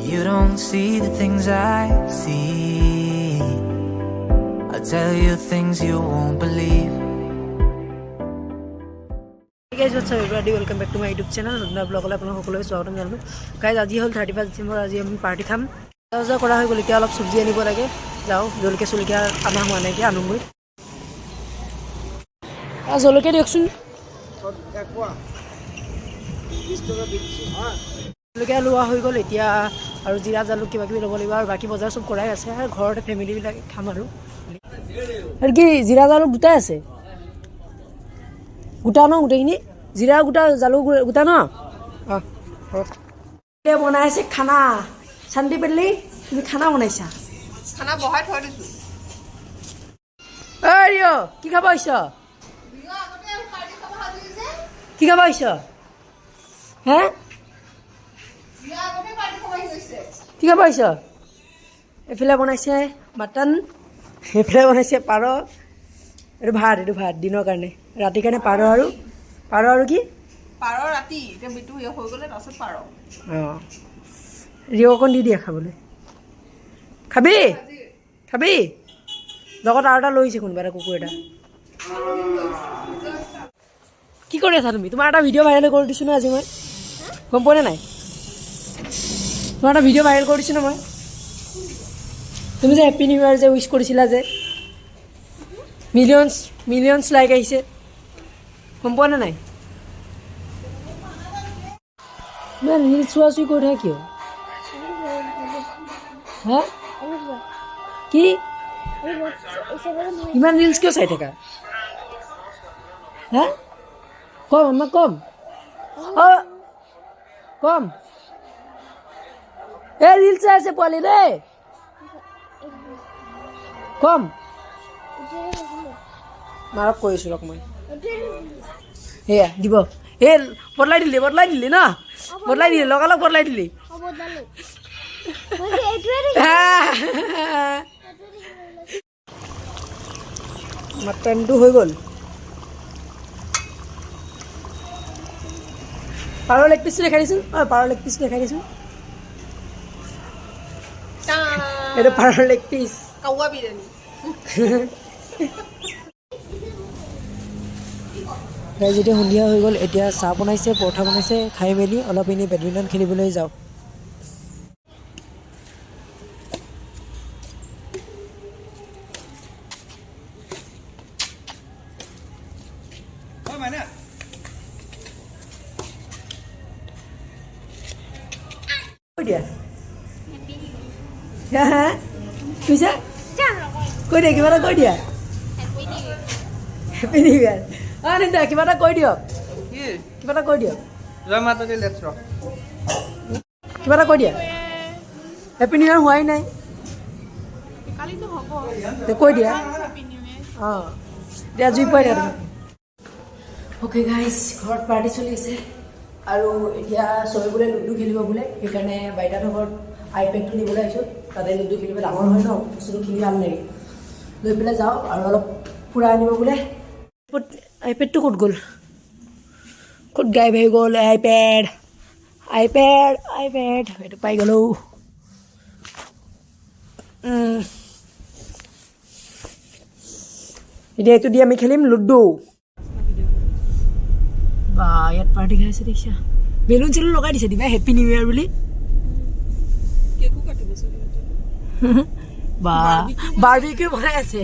You don't see the things I see. I'll tell you things you won't believe. Hey guys, what's up everybody? Welcome back to my YouTube channel. নতুন blog লৈ আপোনালোক সকলোকে স্বাগতম জনালোঁ। Guys আজি হ'ল 31 ডিচেম্বৰ। আজি আমি পাৰ্টি খাম। যা কৰা হৈ গ'ল, এতিয়া অলপ চব্জি আনিব লাগে। যাওঁ, জলকীয়া চলকীয়া আনা হোৱা নাই, এতিয়া আনোগৈ। জলকীয়া দিয়কচোন। জলকীয়া লোৱা হৈ গ'ল এতিয়া, আৰু জিৰা জালুক কিবা কিবি ল'ব লাগিব, আৰু বাকী বজাৰ চব কৰাই আছে। আৰু ঘৰতে ফেমিলিবিলাক খাম আৰু কি জিৰা জালুক দুটাই আছে, গোটা ন গোটেইখিনি, জিৰা গোটা জালুক গোটা ন। অঁ বনাইছে খানা। শান্তি পেলি তুমি খানা বনাইছা? খানা বহাই থৈ দিছোঁ। ঐ ৰিঅ' কি খাব আহিছ? কি খাব আহিছ? হে কি খাব আহিছ? এইফালে বনাইছে মাটন, এইফালে বনাইছে পাৰ। এইটো ভাত দিনৰ কাৰণে, ৰাতিৰ কাৰণে পাৰ আৰু কি পাৰ ৰাতি এতিয়া মিটু হৈ গ'লে তাৰপিছত পাৰ। অঁ ৰিঅ' অকণ দি দিয়া খাবলৈ। খাবি লগত আৰু এটা লৈ আহিছে কোনোবা এটা কুকুৰ এটা। কি কৰি আছা তুমি? তোমাৰ এটা ভিডিঅ' ভাইৰেল কৰি দিছোঁ ন আজি মই, গম পোৱা নে নাই? তোমাৰ এটা ভিডিঅ' ভাইৰেল কৰি দিছোঁ ন মই। তুমি যে হেপ্পী নিউ ইয়াৰ যে উইচ কৰিছিলা যে, মিলিয়নছ লাইক আহিছে, গম পোৱা নে নাই? ইমান ৰিলচ চোৱা চুই কৰি থাকা কিয়? হা কি ইমান ৰিলচ কিয় চাই থাকা? হা কম আমাক কম এই ৰিলচ চাই আছে পোৱালি দেই, কম মাৰক কৈছোঁ ৰক মই। সেয়া দিব এই বদলাই দিলি ন, বদলাই দিলি লগালগ বদলাই দিলি। মাটনটো হৈ গ'ল। পাৰৰ লেগ পিচটো দেখাই দিছোঁ। পাৰৰ লেগ পিচটো দেখাই দিছোঁ। এইটো পাৰৰ লেগ পিচ, কাৱা বিৰিয়ানী। যেতিয়া সন্ধিয়া হৈ গ'ল, এতিয়া চাহ বনাইছে, পৰঠা বনাইছে, খাই মেলি অলপ এনেই বেডমিণ্টন খেলিবলৈ যাওঁ। কৈ দিয়া কৈছা, কৈ দিয়া কিবা এটা কৈ দিয়া। হেপ্পী নিউ ইয়াৰ। অঁ নিন্দা কিবা এটা কৈ দিয়ক, কিবা এটা কৈ দিয়ক, কিবা এটা কৈ দিয়া। হেপ্পী নিউ ইয়াৰ হোৱাই নাই, কৈ দিয়া। অঁ দিয়া জুই পাই দিয়া তুমি। অ'কে গাইজ, ঘৰত পাৰ্টি চলি আছে, আৰু এতিয়া চবে বোলে লুডু খেলিব বোলে, সেইকাৰণে বাইদেউহঁতৰ ঘৰত আইপেডটো নিবলৈ আহিছোঁ। তাতে লুডু খেলিব ডাঙৰ হয় ন, বস্তুটো খেলি ভাল লাগে, লৈ পেলাই যাওঁ আৰু অলপ ফুৰাই আনিব বোলে। আইপেডটো ক'ত গ'ল, ক'ত গাইব হৈ গ'ল? আইপেড সেইটো পাই গ'লো। এতিয়া এইটো দি আমি খেলিম লুডু। বা ইয়াত পাৰ্টি খাই আছে দেখিছা, বেলুন চেলুন লগাই দিছে দিবা হেপ্পী নিউ ইয়াৰ বুলি। বা বাৰ্বিকিউ বনাই আছে।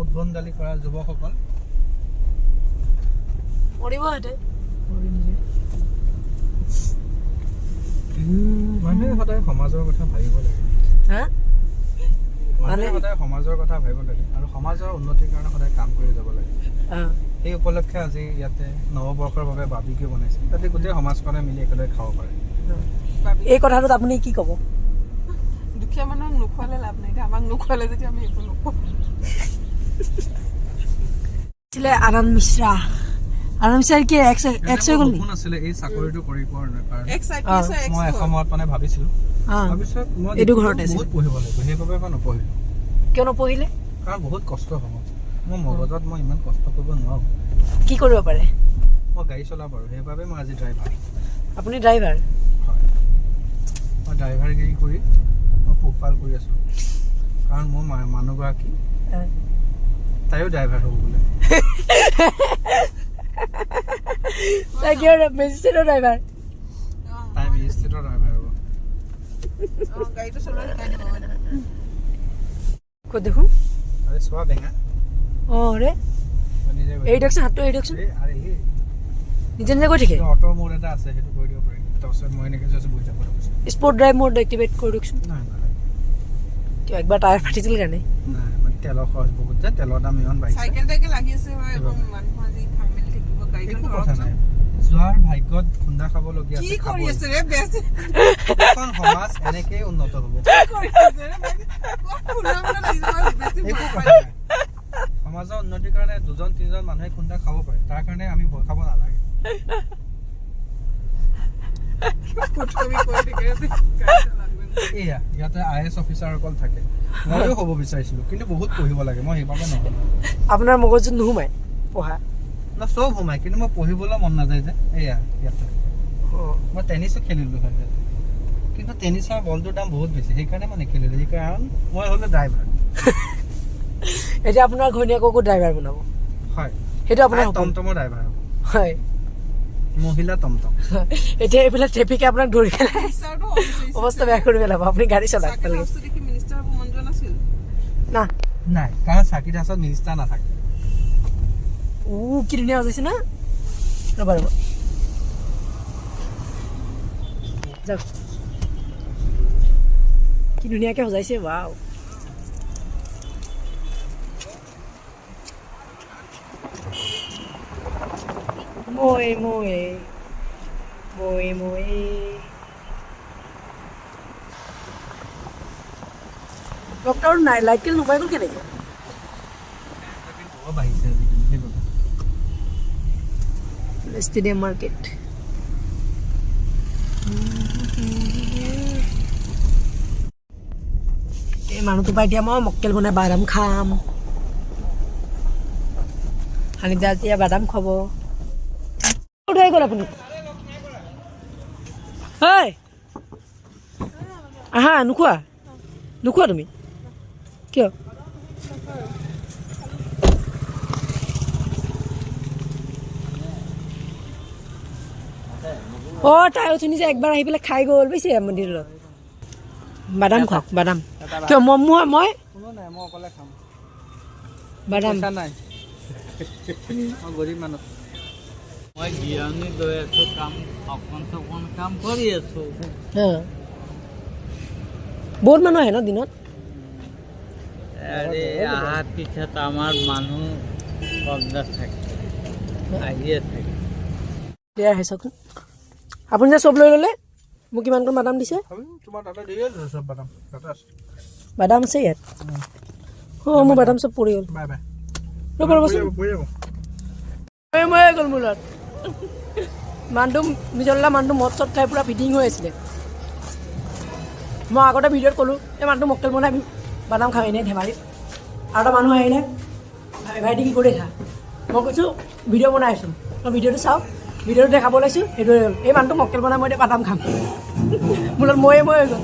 উদ্ভণ্ডালি কৰা যুৱকসকল মৰিব হেঁতে। মানুহে সদায় সমাজৰ কথা ভাবিব লাগে। হা মানুহে সদায় সমাজৰ কথা ভাবিব লাগে, আৰু সমাজৰ উন্নতিৰ কাৰণে সদায় কাম কৰি যাব লাগে। সেই উপলক্ষে আজি ইয়াতে নৱবৰ্ষৰ বাবে বাৰ্বিকিউ বনাইছে, তাতে গোটেই সমাজখনে মিলি একেলগে খাব পাৰে। এই কথাটোত আপুনি কি ক'ব? দুখীয়া মানুহক নোখোৱালে লাভ নাই, আমাক নোখোৱালে যদি আমি একো নকওঁ। আনন্দ মিশ্ৰা কি এক্স হৈ গ'ল নেকি? আছিলে এই চাকৰিটো কৰি পোৱাৰ কাৰণে মই এসময়ত মানে ভাবিছিলোঁ, তাৰপিছত মই এইটো ঘৰতে বহুত পঢ়িব লাগিব, সেইবাবে মই নপঢ়িলোঁ। কিয় নপঢ়িলে? কাৰণ বহুত কষ্ট হ'ব, মোৰ মগজত মই ইমান কষ্ট কৰিব নোৱাৰোঁ। কি কৰিব পাৰে? মই গাড়ী চলাব পাৰোঁ, সেইবাবে মই আজি ড্ৰাইভাৰ। আপুনি ড্ৰাইভাৰ? হয়, মই ড্ৰাইভাৰগিৰি কৰি মই পোহপাল কৰি আছোঁ, কাৰণ মোৰ মানুহগৰাকী তাইও ড্ৰাইভাৰ হ'ব বোলে। তাই কি মেজিষ্ট্ৰেটৰ ড্ৰাইভাৰ? তাই মেজিষ্ট্ৰেটৰ ড্ৰাইভাৰ হ'ব। গাড়ীটো চলোৱা শিকাই দিব মানে। ক'ত দেখোঁ? আৰে চোৱা বেঙা অঁ ৰে, নিজে এৰি দিয়কচোন, হাতটো এৰি দিয়কচোন। আৰে নিজে নিজে গৈ থাকে। অটো মোড এটা আছে, সেইটো কৰি দিব পাৰি। তাৰপিছত মই এনেকৈ জাষ্ট বহি থাকোঁ। স্পৰ্ট ড্ৰাইভ মোড এক্টিভেট কৰি দিয়কচোন। নাই কিয় একবাৰ টায়াৰ ফাটিছিল কাৰণে? নাই, মানে তেলৰ খৰচ বহুত যে, তেলৰ দাম ইমান বাঢ়িছে। চাইকেল টাইকেল লাগি আছে হয়, এবং মানুহ আজি খাই মেলি থাকিব গাড়ীখন একো কথা নাই, যোৱাৰ ভাগ্যত খুন্দা খাবলগীয়া কি আছে, কৰি খাবই। আছে ৰে বেছি এখন সমাজ এনেকেই উন্নত হ'ব। কি কৰি আছে ৰে শুনাবলৈ লাগি যাব বেছি একো ভয় কথা নাই, সমাজৰ উন্নতিৰ কাৰণে 2-3জন মানুহে খুন্দা খাব পাৰে, তাৰ কাৰণে আমি ভয় খাব নালাগে। ফুটকবি কৰি থাকে গাড়ীখন লাগবে। এয়া ইয়াতে IAS অফিচাৰসকল থাকে, ময়ো হ'ব বিচাৰিছিলোঁ, কিন্তু বহুত পঢ়িব লাগে, মই সেইবাবে নহ'লো। আপোনাৰ মগজুত নোসোমায় পঢ়া? ন চব সোমায়, কিন্তু মই পঢ়িবলৈ মন নাযায় যে। এয়া ইয়াতে মই টেনিছো খেলিলোঁ হয়, কিন্তু টেনিছৰ বলটোৰ দাম বহুত বেছি, সেইকাৰণে মই নেখেলিলোঁ, কাৰণ মই হ'লো ড্ৰাইভাৰ। এতিয়া আপোনাৰ ঘৈণীয়েককো ড্ৰাইভাৰ বনাব? হয়, সেইটো আপোনাৰ সপোন? টমটমৰ ড্ৰাইভাৰ হ'ব, হয়। মহিলা টমটম। এতিয়া এইফালে ট্ৰেফিকে আপোনাক ধৰি পেলাই মিনিষ্টাৰটো হ'ব বিচাৰিছে। অৱস্থা বেয়া কৰি পেলাব, আপুনি গাড়ী চলাওক চাইকেল ভালকে। বস্তু দেখি মিনিষ্টাৰ হ'ব মন যোৱা নাছিল? না নাই, কাৰণ চাকিত হাছত মিনিষ্টাৰ নাথাকে। কি ধুনীয়া সজাইছে না? ৰ'বা ৰ'বা, যাওক। কি ধুনীয়াকৈ সজাইছে, ৱাও। মই ডক্টৰ নাই, লাইট কেল নুমাই গ'ল কেনেকৈ? বাঢ়িছে ষ্টেডিয়াম মাৰ্কেট। এই মানুহটো পাই এতিয়া মই মক্কেল বনাই বাদাম খাম, হানিদা এতিয়া বাদাম খাব। উঠাই গ'ল আপুনি? হয় আহা, নোখোৱা তুমি? কিয়? তাই উঠনি যে একবাৰ আহি পেলাই খাই গ'ল বুজিছে মন্দিৰত। বাদাম খোৱা, বাদাম। কিয় মই কোনো নাই, মই অকলে খাম। বাদাম পইচা নাই, মই গৰীব মানুহ। মই জিৰণি লৈ আছোঁ, অকণ কাম কৰি আছোঁ। বহুত মানুহ আহে ন দিনত? আৰে অহাৰ পিছত আমাৰ মানুহ পৰ্দা থাকে, আহিয়ে থাকে। আহে চাওকচোন, আপুনি যে চব লৈ ল'লে, মোক কিমানকণ বাদাম দিছে? তোমাৰ তাতে দিয়ে চব বাদাম, তাতে আছে। বাদাম আছে ইয়াত? মোৰ বাদাম চব পৰি গ'ল। Bye bye. ৰ'ব ৰ'বচোন, মই গ'ল মোৰ লগত। মানুহটো মিজল্লা মানুহটো মদ চদ খাই পূৰা ফিটিং হৈ আছিলে। মই আগতে ভিডিঅ'ত ক'লোঁ, এই মানুহটো মক্কেল বনাই বাদাম খাওঁ এনেই ধেমালিত। আৰু এটা মানুহ আহিলে, ভাইটি কি কৰি খা? মই কৈছোঁ ভিডিঅ' বনাই আছোঁ, মই ভিডিঅ'টো চাওঁ, ভিডিঅ'টো দেখাব ওলাইছোঁ, সেইটোৱে হ'ল। এই মানুহটো মক্কেল বনাই মই এতিয়া বাদাম খাম। মোৰ লগত মই হৈ গ'ল।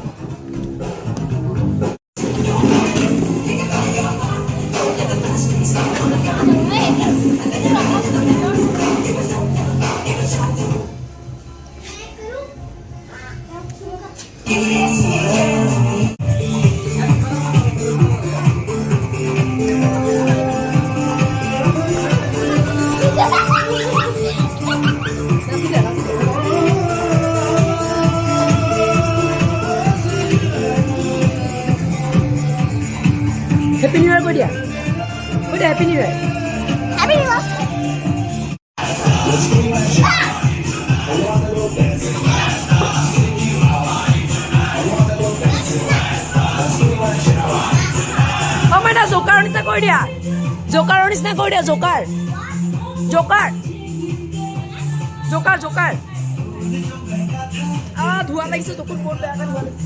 হেপী নিউ ইয়াৰ কৈ দিয়া, হেপী নিউ ইয়াৰ। মাইনা জোকাৰৰ নিচিনা কৰি দিয়া, জোকাৰৰ নিচিনা কৰি দিয়া, জোকাৰ ধোৱা লাগিছে চকুত, বহুত বেয়াকৈ ধোৱা লাগিছে।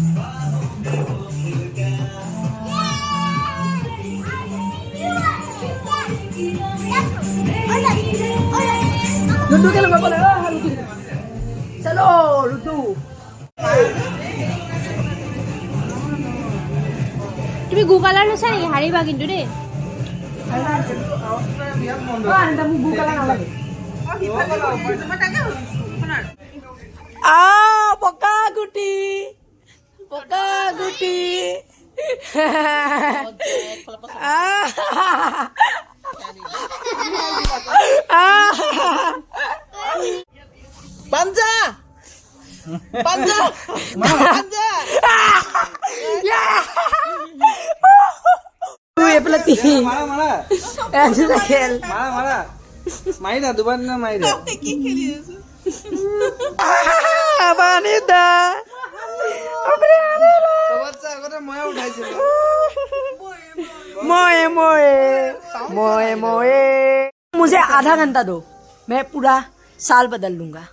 লুডু খেলো, চলো লুডু তুমি গু কালাৰ লৈছা নেকি হাৰিবা কিন্তু দেই মোক গু কালাৰ নালাগে পকা গুটি পাঞ্জা এইফালে তিনি খেল মাৰি দা দুবাৰ দিনা মাৰি দা বানিদা আগতে ময়ে উঠাইছিলো मोए मुझे आधा घंटा दो मैं पूरा साल बदल लूंगा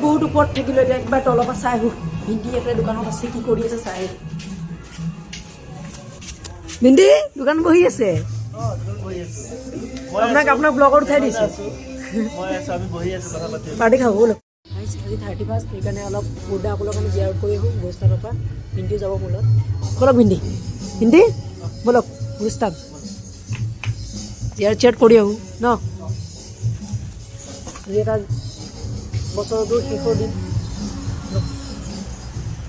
বহুত ওপৰত থাকিলে একবাৰ তলৰ পৰা চাই আহো ভিন্দি এটা দোকানত আছে কি কৰি আছে চাই ভিন্দি দোকান বহি আছে আপোনাক ব্লগত উঠাই দিছো পাৰ্টি খাব ব'লক আজি 31 সেইকাৰণে অলপ বুৰ্দা আপোনালোকৰ কাৰণে জিয়াৰ কৰি আহোঁ ভোজস্থানৰ পৰা ভিন্দিও যাব মোৰ লগত ব'লক ভিন্দি ব'লক ভোজস্থান জিয়াৰ কৰি আহোঁ ন আজি এটা বছৰটোৰ শেষৰ দিন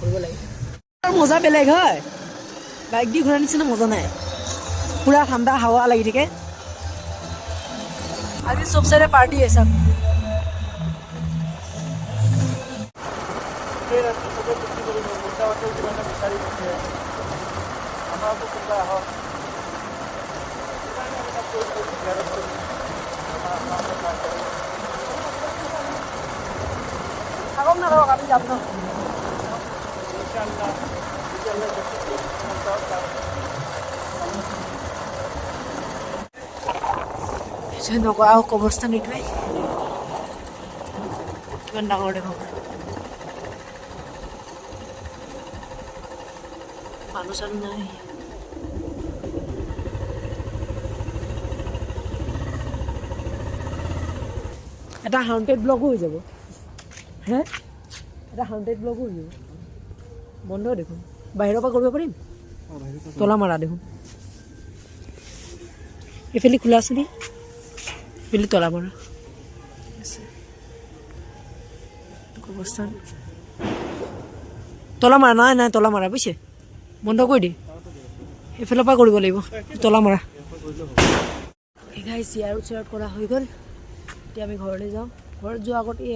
কৰিব লাগে মজা বেলেগ হয় বাইক দি ঘূৰা নিচিনা মজা নাই পুৰা ঠাণ্ডা হাৱা লাগি থাকে আজি চব চাইডে পাৰ্টি আছে থাকক না আমি যাব না নকৰা কবৰস্থান এইটোৱে কিমান ডাঙৰ দেখোন মানুহ চানুহ নাই এটা হাউণ্টেড ব্লগো হৈ যাব হে এটা হাউণ্টেড ব্লগো হৈ যাব বন্ধ দেখোন বাহিৰৰ পৰা কৰিব পাৰিম তলা মাৰা দেখোন এইফালে খোলা আছে নি এইফালে তলা মাৰা অৱস্থান তলা মাৰা নাই তলা মাৰা বুজিছে বন্ধ কৰি দিয়ে এইফালৰ পৰা কৰিব লাগিব তলা মাৰা চিয়াৰ কৰা হৈ গ'ল এতিয়া আমি ঘৰলৈ যাওঁ ঘৰত যোৱাৰ আগত এই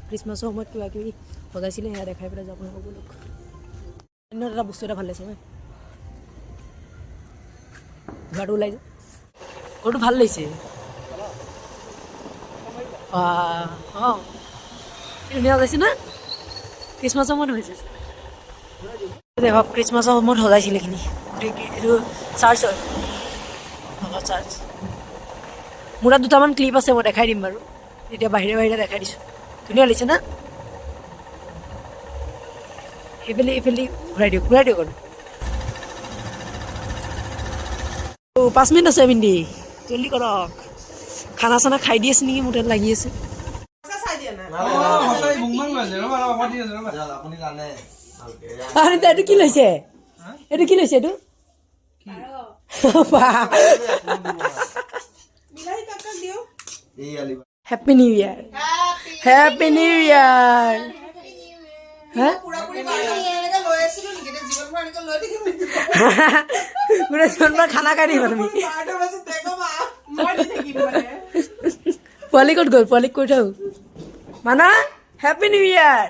খ্ৰীষ্টমাছৰ সময়ত কিবা কিবি সজাইছিলে সেয়া দেখাই পেলাই যাব সকলোক এটা বস্তু এটা ভাল লাগিছে মই ঘৰটো ওলাই যায় ঘৰটো ভাল লাগিছে অঁ ধুনীয়া হৈছে না খ্ৰীষ্টমাছৰ সময়ত হৈছে দেখক খ্ৰীষ্টমাছৰ সময়ত সজাইছিলে এইখিনি এইটো চাৰ্চ হয় চাৰ্চ মোৰ তাত দুটামান ক্লিপ আছে মই দেখাই দিম বাৰু এতিয়া বাহিৰে দেখাই দিছোঁ ধুনীয়া লাগিছে না এইফালে ঘূৰাই দিয়ক আৰু 5 মিনিট আছে ভিন্দি জলদি কৰক খানা চানা খাই দি আছে নেকি মোৰ তাত লাগি আছে এইটো কি লৈছে এইটো হেপী নিউ ইয়াৰ খানা খাই দিবা তুমি পোৱালি ক'ত গ'ল পোৱালিক কৈ থাকো মানা হেপী নিউ ইয়াৰ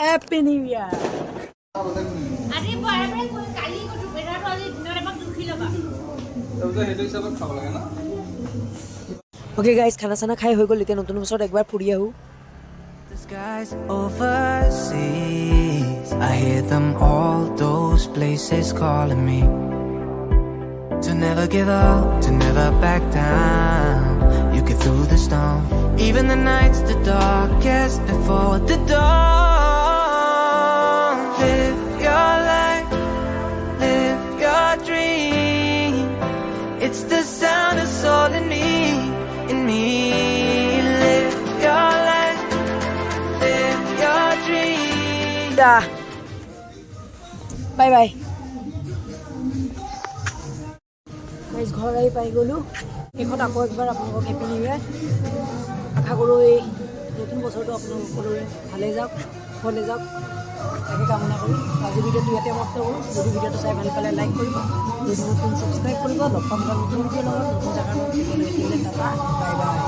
Happy New Year. আজি পৰাপৰে কালি কটো বেৰাটো আজি দিনৰ এবাক দুখি লবা তবে হেতু হিচাপত খাব লাগে না ওকে গাইস খানা চানা খাই হৈ গ'ল এতিয়া নতুন বছৰত একবাৰ ফুৰি আহো The skies overseas, I hear them all, those places calling me. To never give up, to never back down. You get through the storm, even the nights the darkest before the dawn. Live your life, live your dream. It's the sound that's all in me, in me. Live your life, live your dream. Bye bye guys ঘৰ আহি পাই গ'লোঁ শেষত আকৌ একবাৰ আপোনালোকক happy new year আশা কৰোঁ এই নতুন বছৰটো আপোনালোক সকলোৰে ভালে যাওক ভালে যাওক তাকে কামনা কৰোঁ আজি ভিডিঅ'টো ইয়াতে সমাপ্ত কৰোঁ যদি ভিডিঅ'টো চাই ভাল পালে লাইক কৰিব যদি নতুন ছাবস্ক্ৰাইব কৰিব লগ পাম নতুন ভিডিঅ'ৰ লগত নতুন জেগাৰ লগত টাটা বাই বাই